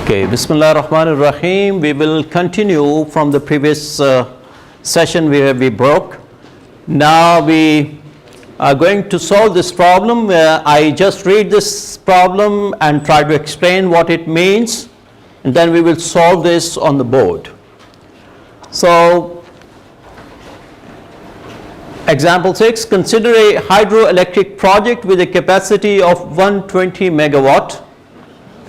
Okay, Bismillah ar-Rahman ar-Rahim. We will continue from the previous session where we broke. Now we are going to solve this problem. I just read this problem and try to explain what it means, and then we will solve this on the board. So, example 6, consider a hydroelectric project with a capacity of 120 megawatt.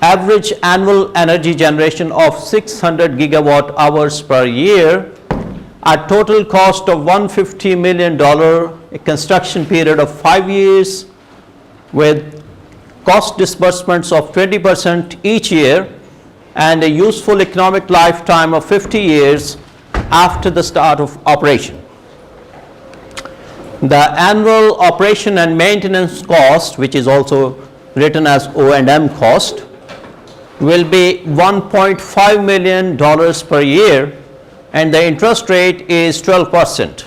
Average annual energy generation of 600 gigawatt hours per year, at total cost of $150 million, a construction period of 5 years with cost disbursements of 20% each year, and a useful economic lifetime of 50 years after the start of operation. The annual operation and maintenance cost, which is also written as O&M cost, will be $1.5 million per year, and the interest rate is 12%.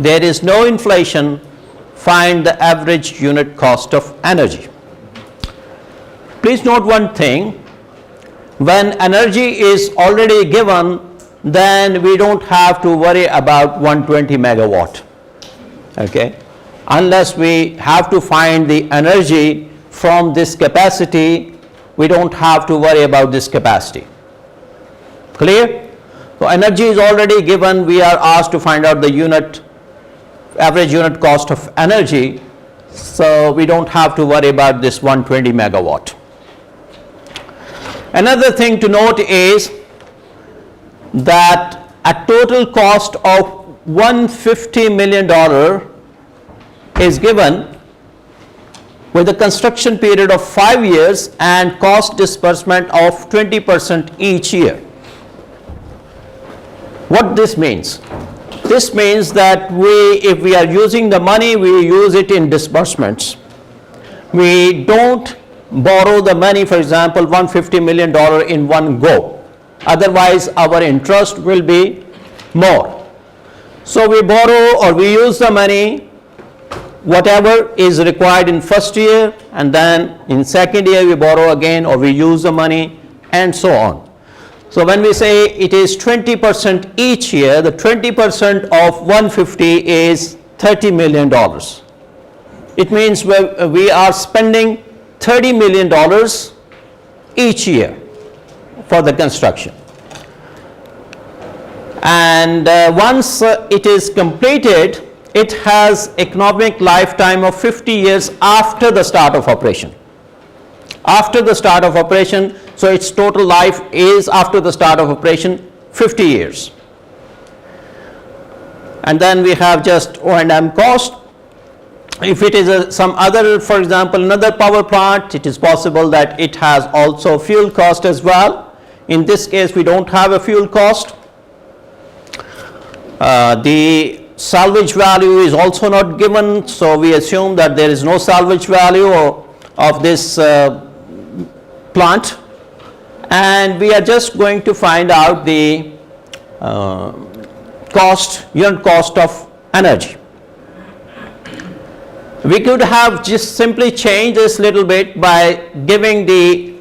There is no inflation. Find the average unit cost of energy. Please note one thing: when energy is already given, then we don't have to worry about 120 megawatt. Okay, unless we have to find the energy from this capacity, we don't have to worry about this capacity. Clear? So energy is already given. We are asked to find out the average unit cost of energy, so we don't have to worry about this 120 megawatt. Another thing to note is that a total cost of $150 million is given with a construction period of 5 years and cost disbursement of 20% each year. What this means? This means that if we are using the money, we use it in disbursements. We don't borrow the money, for example, $150 million in one go. Otherwise, our interest will be more. So we borrow or we use the money whatever is required in first year, and then in second year we borrow again or we use the money, and so on. So when we say it is 20% each year, the 20% of 150 is $30 million. It means we are spending $30 million each year for the construction. And once it is completed, it has economic lifetime of 50 years after the start of operation. After the start of operation, so its total life is, after the start of operation, 50 years. And then we have just O&M cost. If it is some other, for example, another power plant, it is possible that it has also fuel cost as well. In this case, we don't have a fuel cost. The salvage value is also not given, so we assume that there is no salvage value of this plant, and we are just going to find out the unit cost of energy. We could have just simply changed this little bit by giving the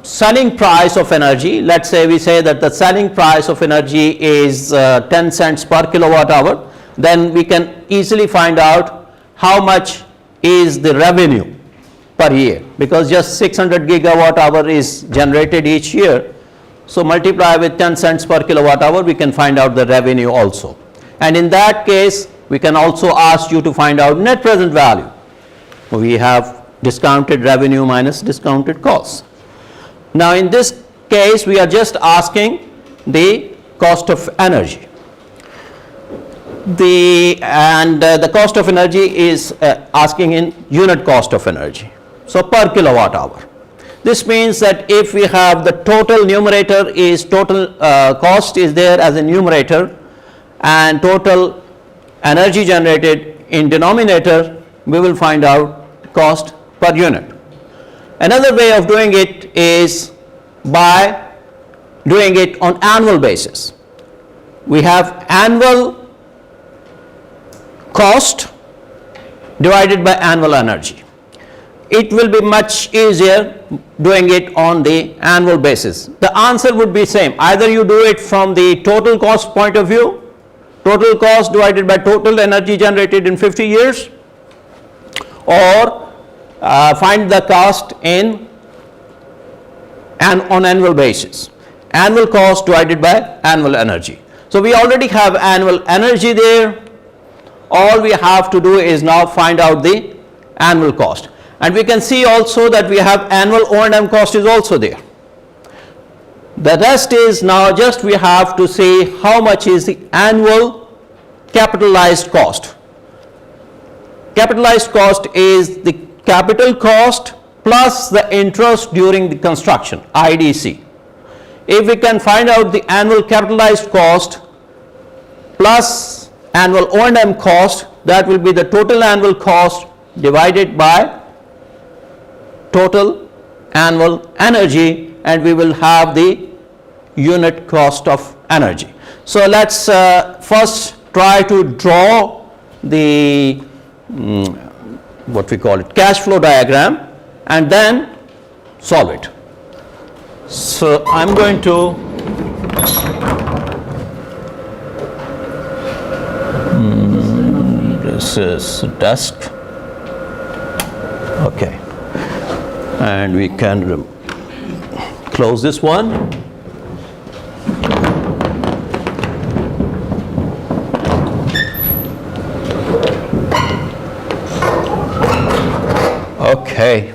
selling price of energy. Let's say we say that the selling price of energy is 10 cents per kilowatt hour. Then we can easily find out how much is the revenue per year, because just 600 gigawatt hour is generated each year. So multiply with 10 cents per kilowatt hour, we can find out the revenue also. And in that case, we can also ask you to find out net present value. We have discounted revenue minus discounted costs. Now in this case, we are just asking the cost of energy. The cost of energy is asking in unit cost of energy, so per kilowatt hour. This means that if we have the total numerator is total cost is there as a numerator, and total energy generated in denominator, we will find out cost per unit. Another way of doing it is by doing it on annual basis. We have annual cost divided by annual energy. it will be much easier doing it on the annual basis. The answer would be same. Either you do it from the total cost point of view, total cost divided by total energy generated in 50 years, or find the cost on annual basis. Annual cost divided by annual energy. So we already have annual energy there. All we have to do is now find out the annual cost. And we can see also that we have annual O&M cost is also there. The rest is now just we have to say how much is the annual capitalized cost. Capitalized cost is the capital cost plus the interest during the construction, IDC. If we can find out the annual capitalized cost plus annual O&M cost, that will be the total annual cost divided by total annual energy, and we will have the unit cost of energy. So let's first try to draw the what we call it cash flow diagram and then solve it. So I'm going to this is desk, okay, and we can close this one. Okay.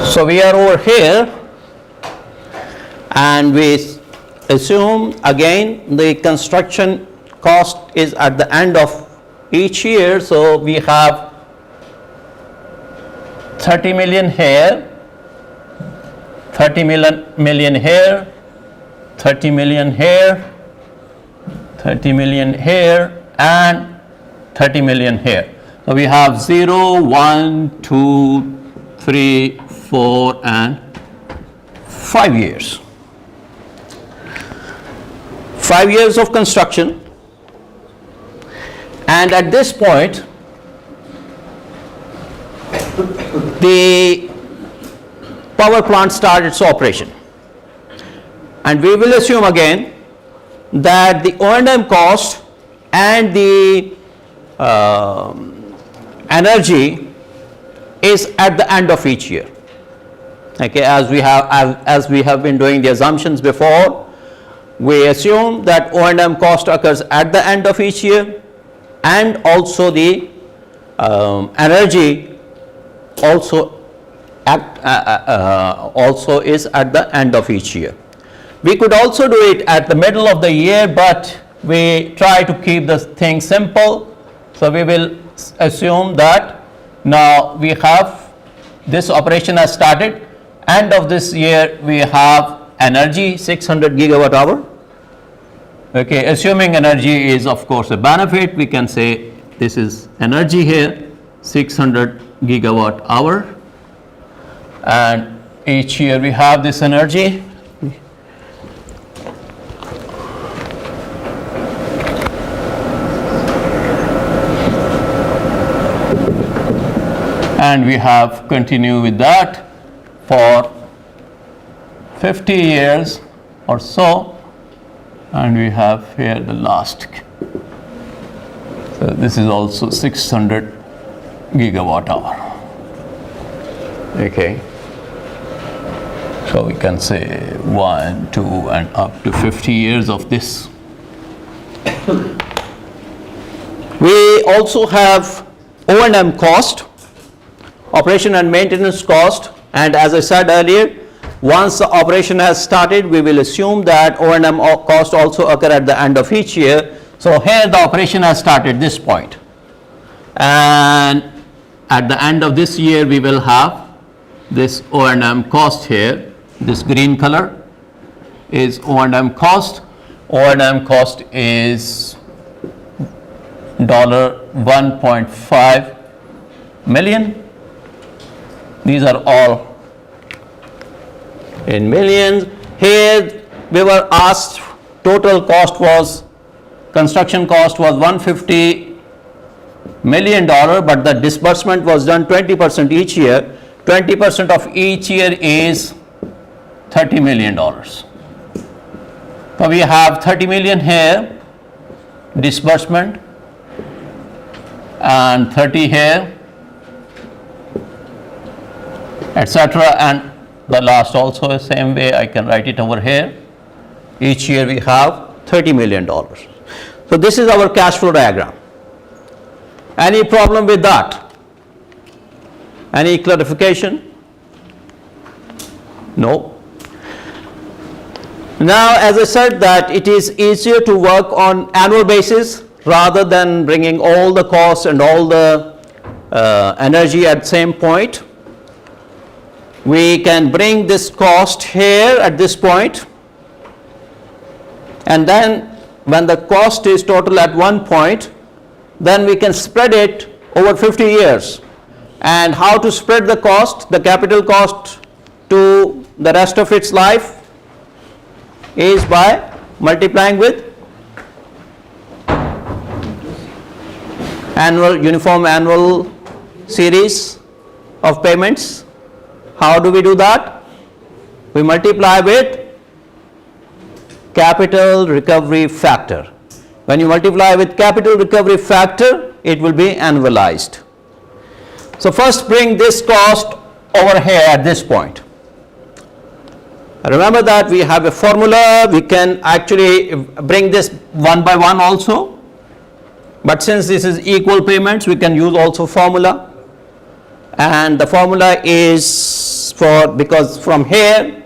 So we are over here and we assume again the construction cost is at the end of each year. So we have 30 million here, 30 million here, 30 million here, 30 million here, and 30 million here. So we have 0, 1, 2, 3, 4, and 5 years. 5 years of construction, and at this point the power plant started its operation, and we will assume again that the O&M cost and the energy is at the end of each year. Okay, as we have been doing the assumptions before, we assume that O&M cost occurs at the end of each year, and also the energy also is at the end of each year. We could also do it at the middle of the year, but we try to keep the thing simple. So we will assume that now we have this operation has started. End of this year we have energy 600 gigawatt hour. Okay, assuming energy is of course a benefit, we can say this is energy here 600 gigawatt hour, and each year we have this energy. And we have continue with that for 50 years or so, and we have here the last. So this is also 600 gigawatt hour. Okay. So we can say 1, 2, and up to 50 years of this. We also have O&M cost, operation and maintenance cost, and as I said earlier, once the operation has started, we will assume that O&M cost also occur at the end of each year. So here the operation has started this point, and at the end of this year we will have this O&M cost here. This green color is O&M cost. O&M cost is $1.5 million. These are all in millions. Here we were asked total cost was, construction cost was $150 million, but the disbursement was done 20% each year. 20% of each year is $30 million. So we have 30 million here disbursement and 30 here, etc., and the last also the same way I can write it over here. Each year we have $30 million. So this is our cash flow diagram. Any problem with that? Any clarification? No. Now, as I said, that it is easier to work on annual basis rather than bringing all the costs and all the energy at same point. We can bring this cost here at this point, and then when the cost is total at one point, then we can spread it over 50 years. And how to spread the cost, the capital cost, to the rest of its life is by multiplying with uniform annual series of payments. How do we do that? We multiply with capital recovery factor. When you multiply with capital recovery factor, it will be annualized. So first bring this cost over here at this point. Remember that we have a formula. We can actually bring this one by one also, but since this is equal payments, we can use also formula, and the formula is because from here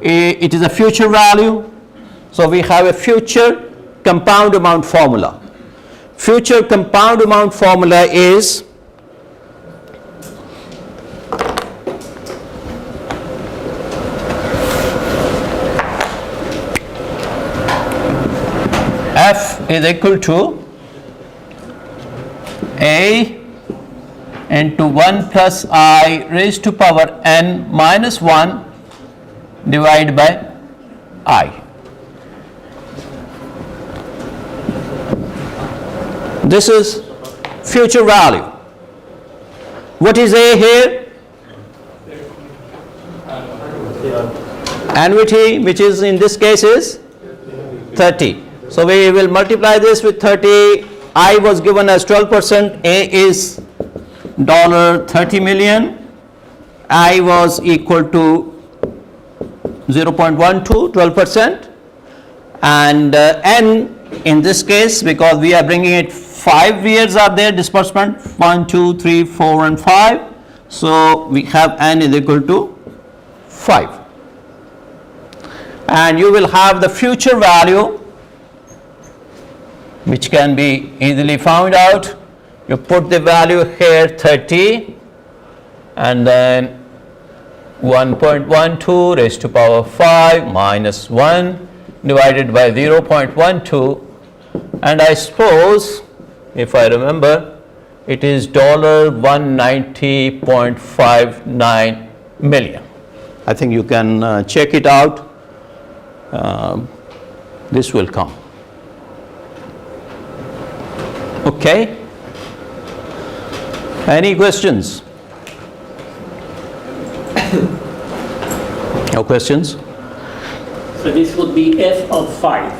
it is a future value, so we have a future compound amount formula. Future compound amount formula is F is equal to A into 1 plus I raised to power n minus 1 divided by I. This is future value. What is A here? Annuity, which is in this case is 30. So we will multiply this with 30. I was given as 12%. A is $30 million. I was equal to 0.12, 12%. And N in this case, because we are bringing it 5 years are there disbursement, 1, 2, 3, 4 and 5. So we have N is equal to 5. And you will have the future value, which can be easily found out. You put the value here 30 and then 1.12 raised to power 5 minus 1 divided by 0.12, and I suppose, if I remember, it is $190.59 million. I think you can check it out. This will come. Okay. Any questions? No questions? So this would be F of 5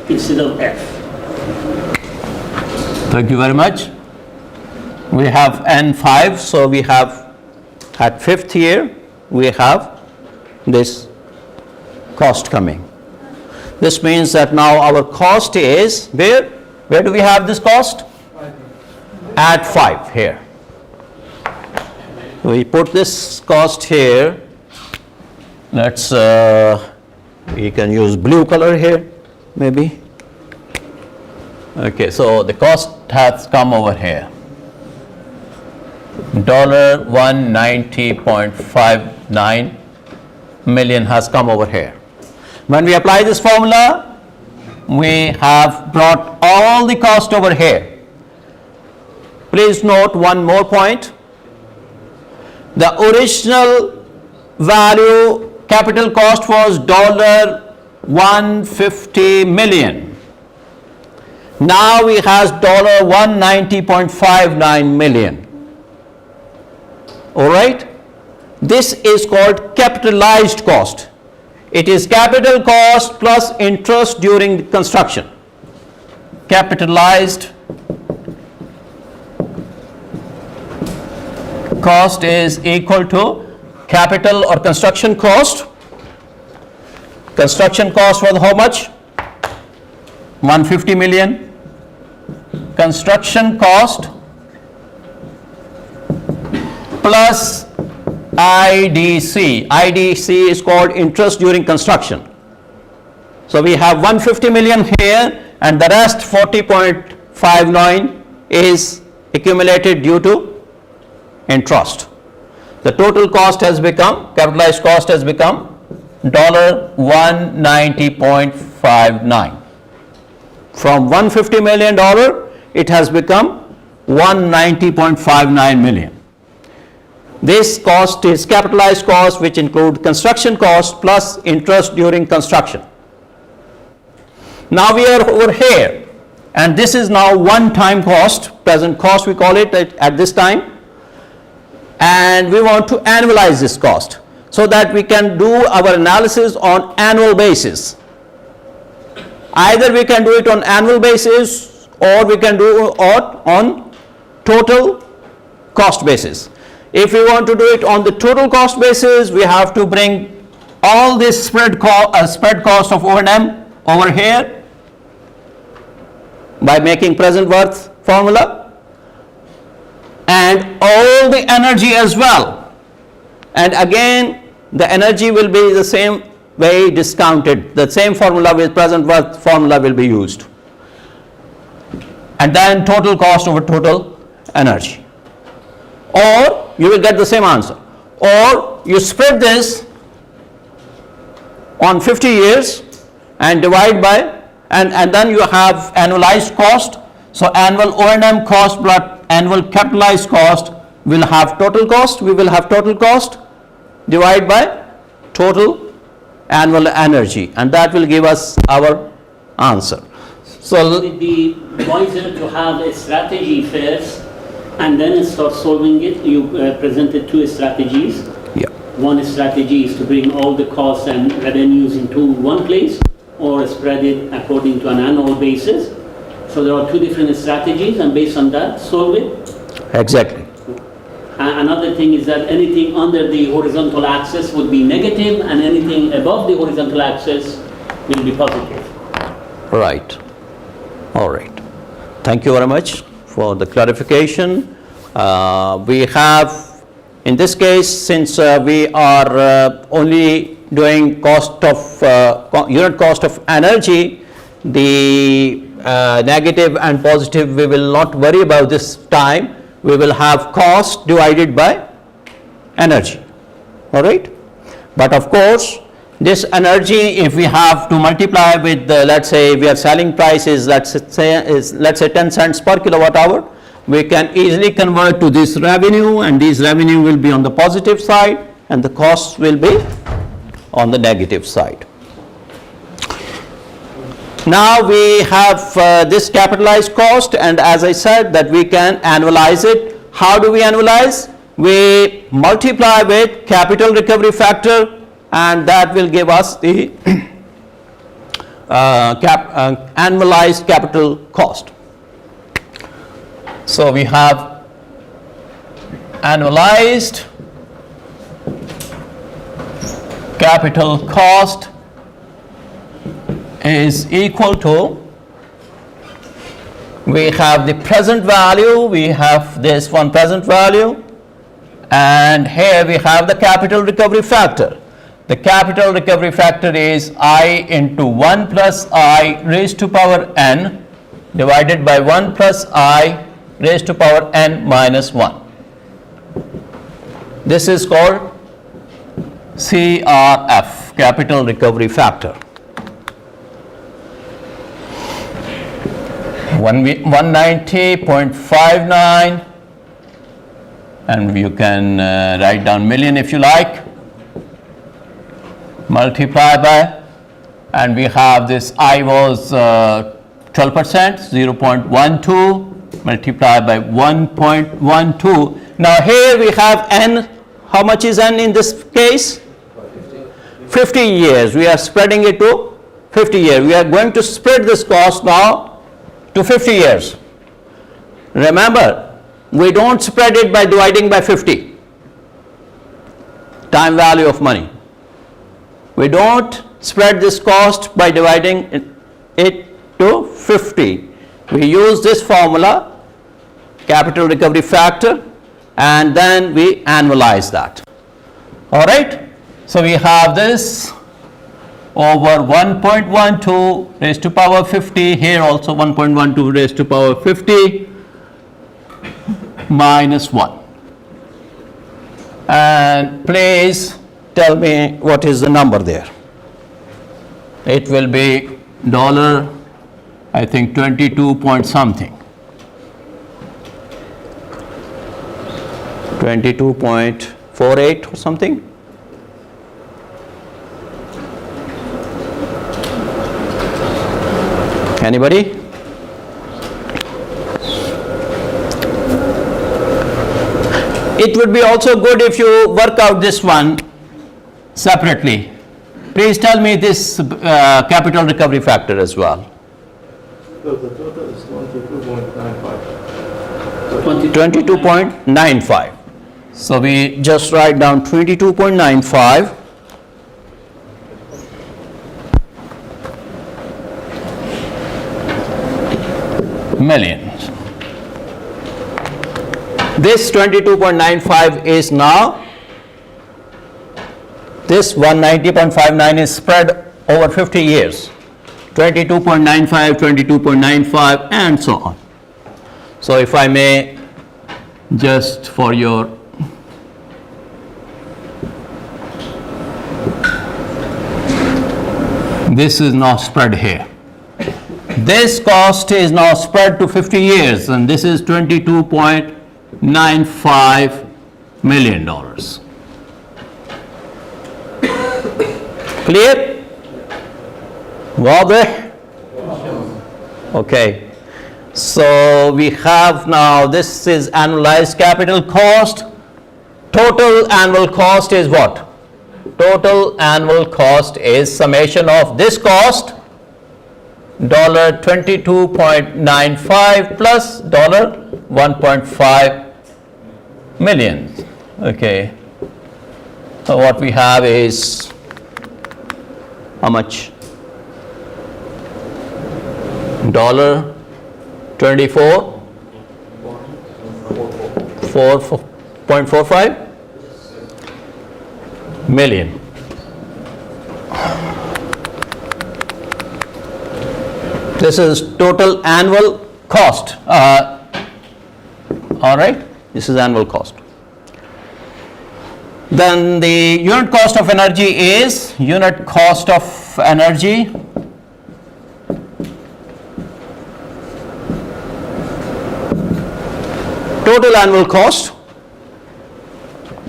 instead of F. Thank you very much. We have N5, so we have at 5th year we have this cost coming. This means that now our cost is where? Where do we have this cost? At 5 here. We put this cost here. Let's we can use blue color here maybe. Okay, so the cost has come over here. $190.59 million has come over here. When we apply this formula, we have brought all the cost over here. Please note one more point. The original value capital cost was 150 million. Now we has $190.59 million. All right? This is called capitalized cost. It is capital cost plus interest during construction. Capitalized cost is equal to capital or construction cost. Construction cost was how much? 150 million. Construction cost plus IDC. IDC is called interest during construction. So we have 150 million here, and the rest 40.59 is accumulated due to interest. The total cost has become, capitalized cost has become $190.59. From $150 million, it has become $190.59 million. This cost is capitalized cost, which include construction cost plus interest during construction. Now we are over here, and this is now one-time cost, present cost we call it at this time, and we want to annualize this cost so that we can do our analysis on annual basis. Either we can do it on annual basis or we can do it on total cost basis. If we want to do it on the total cost basis, we have to bring all this spread cost of O&M over here by making present worth formula, and all the energy as well. And again, the energy will be the same way discounted. The same formula with present worth formula will be used. And then total cost over total energy. Or you will get the same answer. Or you spread this on 50 years and divide by, and then you have annualized cost. So annual O&M cost plus annual capitalized cost will have total cost. We will have total cost divided by total annual energy, and that will give us our answer. So Would it be wiser to have a strategy first and then start solving it? You presented two strategies. yeah. One strategy is to bring all the costs and revenues into one place, or spread it according to an annual basis. So there are two different strategies, and based on that, solve it. Exactly. Another thing is that anything under the horizontal axis would be negative, and anything above the horizontal axis will be positive. Right. All right. Thank you very much for the clarification. We have, in this case, since we are only doing cost of unit cost of energy, the negative and positive we will not worry about this time. We will have cost divided by energy. All right. But of course, this energy, if we have to multiply with let's say we are selling price is let's say 10 cents per kilowatt hour, we can easily convert to this revenue, and this revenue will be on the positive side and the costs will be on the negative side. Now we have this capitalized cost, and as I said that we can annualize it. How do we annualize? We multiply with capital recovery factor, and that will give us the annualized capital cost. So we have annualized capital cost is equal to, we have the present value, we have this one present value, and here we have the capital recovery factor. The capital recovery factor is I into 1 plus I raised to power n divided by 1 plus I raised to power n minus 1. This is called CRF, capital recovery factor. 190.59, and you can write down million if you like, multiply by, and we have this I was 12%, 0.12 multiplied by 1.12. Now here we have n. How much is n in this case? 50 years. We are spreading it to 50 years. We are going to spread this cost now to 50 years. Remember, we don't spread it by dividing by 50. Time value of money. We don't spread this cost by dividing it to 50. We use this formula, capital recovery factor, and then we annualize that. All right. So we have this over 1.12 raised to power 50, here also 1.12 raised to power 50 minus 1. And please tell me what is the number there. It will be dollar, I think 22 point something. 22.48 or something. Anybody? It would be also good if you work out this one separately. Please tell me this capital recovery factor as well. The total is 22.95. 22.95. So we just write down 22.95 million. This 22.95 is now, this 190.59 is spread over 50 years. 22.95, 22.95 and so on. So if I may, just for your this is now spread here. This cost is now spread to 50 years, and this is $22.95 million. Clear? واضح? Okay. So we have now, this is annualized capital cost. Total annual cost is what? Total annual cost is summation of this cost, $22.95 plus $1.5 million. Okay. So what we have is how much? $24.45 million. This is total annual cost. All right, this is annual cost. Then the unit cost of energy is unit cost of energy. Total annual cost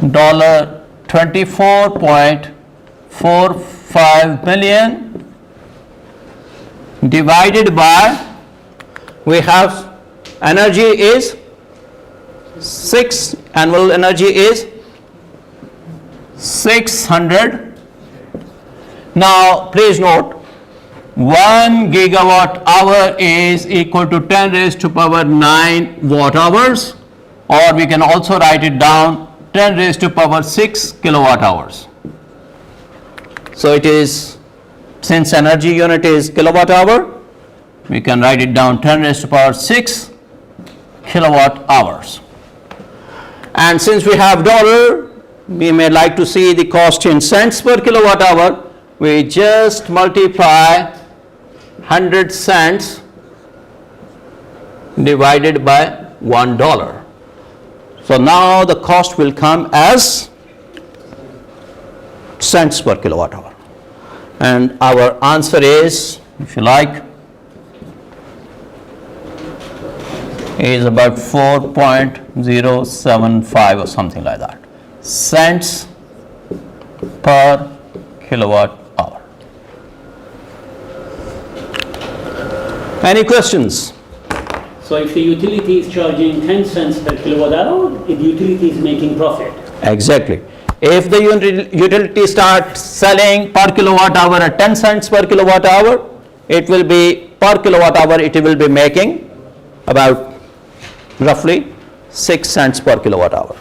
$24.45 million divided by, we have energy is 6, annual energy is 600. Now please note, 1 gigawatt hour is equal to 10 raised to power 9 watt hours, or we can also write it down 10 raised to power 6 kilowatt hours. So it is, since energy unit is kilowatt hour, we can write it down 10 raised to power 6 kilowatt hours. And since we have dollar, we may like to see the cost in cents per kilowatt hour. We just multiply 100 cents divided by $1. So now the cost will come as cents per kilowatt hour. And our answer is, if you like, is about 4.075 or something like that. Cents per kilowatt hour. Any questions? So if the utility is charging 10 cents per kilowatt hour, the utility is making profit. Exactly. If the utility starts selling per kilowatt hour at 10 cents per kilowatt hour, it will be per kilowatt hour it will be making about roughly 6 cents per kilowatt hour.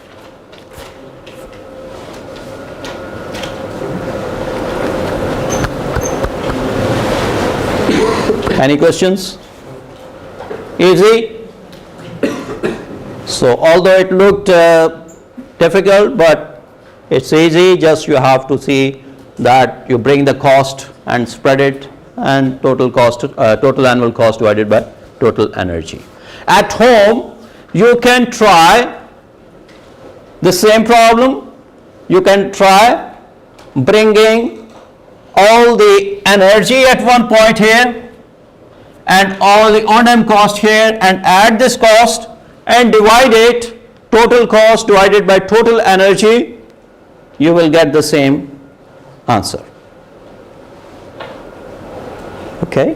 Any questions? Easy? So although it looked difficult, but it's easy, just you have to see that you bring the cost and spread it, and total cost, total annual cost divided by total energy. At home, you can try the same problem. You can try bringing all the energy at one point here and all the O&M cost here, and add this cost and divide it, total cost divided by total energy, you will get the same answer. Okay?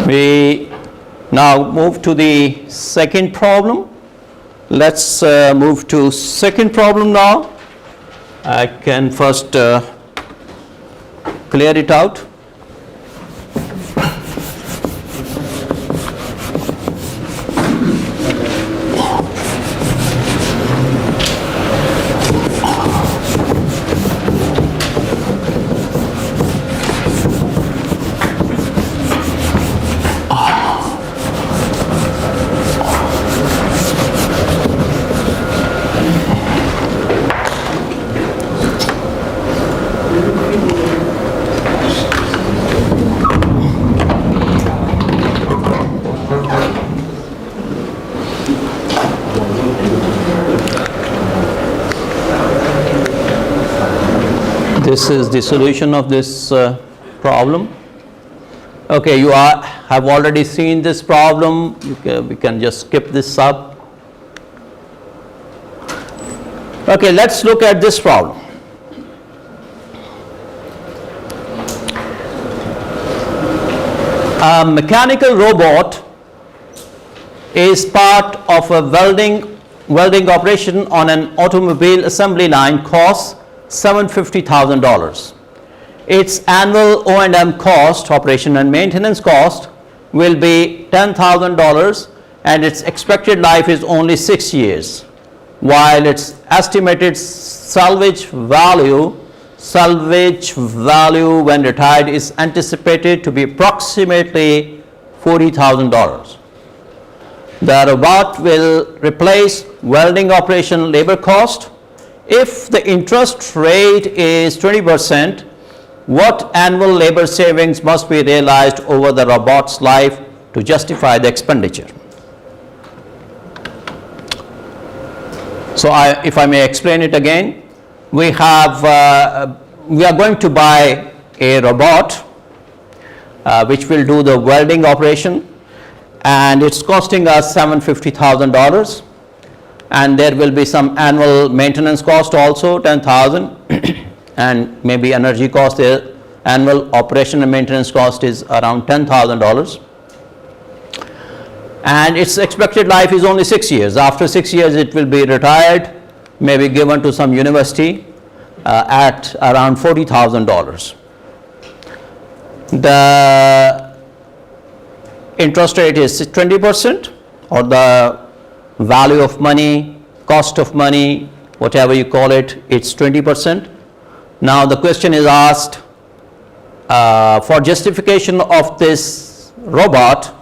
We now move to the second problem. Let's move to second problem now. I can first clear it out. This is the solution of this problem. Okay, you have already seen this problem. We can just skip this up. Okay, let's look at this problem. A mechanical robot is part of a welding operation on an automobile assembly line costs $750,000. Its annual O&M cost, operation and maintenance cost, will be $10,000, and its expected life is only 6 years, while its estimated salvage value when retired is anticipated to be approximately $40,000. The robot will replace welding operation labor cost. If the interest rate is 20%, what annual labor savings must be realized over the robot's life to justify the expenditure? So if I may explain it again, we are going to buy a robot which will do the welding operation, and it's costing us $750,000. And there will be some annual maintenance cost also, $10,000, and maybe energy cost there. Annual operation and maintenance cost is around $10,000. And its expected life is only 6 years. After 6 years, it will be retired, maybe given to some university at around $40,000. The interest rate is 20%, or the value of money, cost of money, whatever you call it, it's 20%. Now the question is asked, for justification of this robot,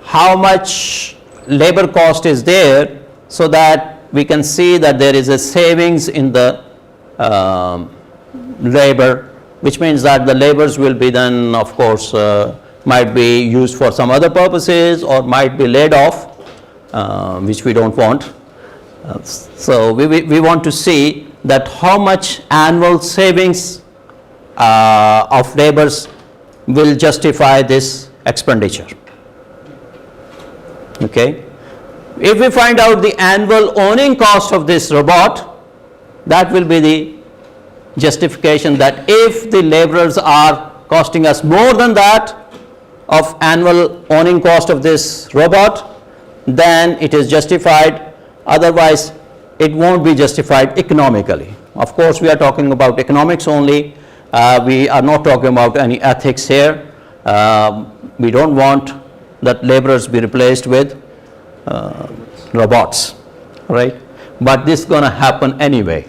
how much labor cost is there, so that we can see that there is a savings in the labor, which means that the labors will be then, of course, might be used for some other purposes, or might be laid off, which we don't want. So we want to see that how much annual savings of labors will justify this expenditure. Okay. If we find out the annual owning cost of this robot, that will be the justification that if the laborers are costing us more than that of annual owning cost of this robot, then it is justified, otherwise it won't be justified economically. Of course, we are talking about economics only, we are not talking about any ethics here. We don't want that laborers be replaced with robots, right? But this is going to happen anyway.